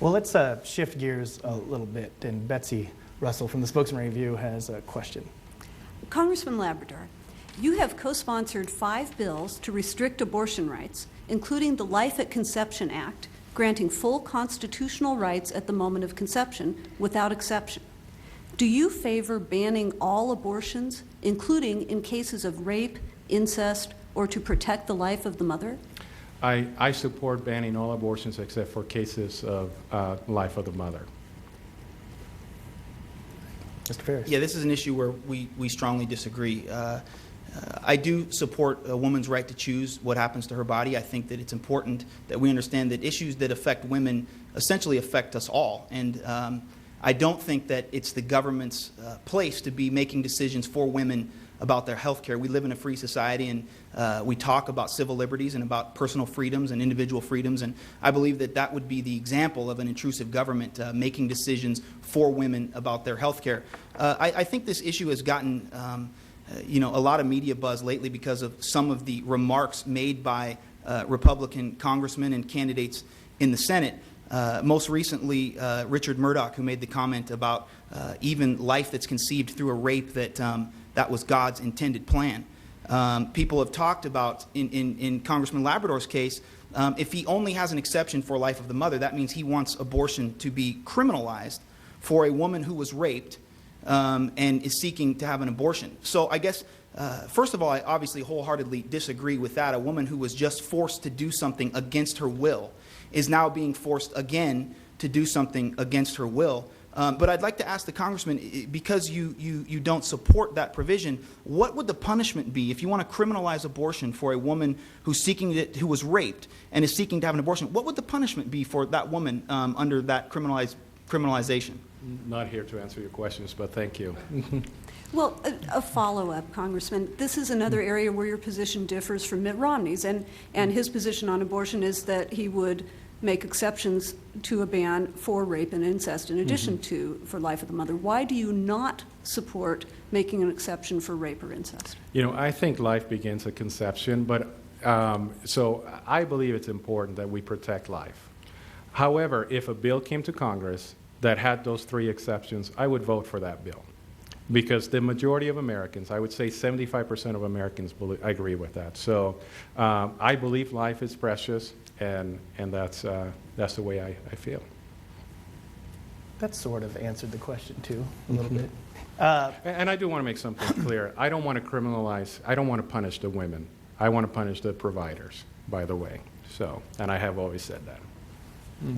Well, let's shift gears a little bit, and Betsy Russell from the Spokesman-Review has a question. Congressman Labrador, you have co-sponsored 5 bills to restrict abortion rights, including the Life at Conception Act, granting full constitutional rights at the moment of conception without exception. Do you favor banning all abortions, including in cases of rape, incest, or to protect the life of the mother? I support banning all abortions except for cases of life of the mother. Mr. Farris. Yeah, this is an issue where we strongly disagree. I do support a woman's right to choose what happens to her body. I think that it's important that we understand that issues that affect women essentially affect us all. And I don't think that it's the government's place to be making decisions for women about their health care. We live in a free society, and we talk about civil liberties and about personal freedoms and individual freedoms, and I believe that that would be the example of an intrusive government making decisions for women about their health care. I think this issue has gotten a lot of media buzz lately because of some of the remarks made by Republican congressmen and candidates in the Senate. Most recently, Richard Murdoch, who made the comment about even life that's conceived through a rape, that was God's intended plan. People have talked about, in Congressman Labrador's case, if he only has an exception for life of the mother, that means he wants abortion to be criminalized for a woman who was raped and is seeking to have an abortion. So I guess, first of all, I obviously wholeheartedly disagree with that. A woman who was just forced to do something against her will is now being forced again to do something against her will. But I'd like to ask the congressman, because you don't support that provision, what would the punishment be if you want to criminalize abortion for a woman who was raped and is seeking to have an abortion? What would the punishment be for that woman under that criminalization? Not here to answer your questions, but thank you. Well, a follow-up, Congressman. This is another area where your position differs from Mitt Romney's, and his position on abortion is that he would make exceptions to a ban for rape and incest in addition to for life of the mother. Why do you not support making an exception for rape or incest? You know, I think life begins at conception, but so I believe it's important that we protect life. However, if a bill came to Congress that had those 3 exceptions, I would vote for that bill. Because the majority of Americans, I would say 75% of Americans agree with that. So I believe life is precious, and that's the way I feel. That sort of answered the question, too, a little bit. And I do want to make something clear. I don't want to criminalize, I don't want to punish the women. I want to punish the providers, by the way. So, and I have always said that.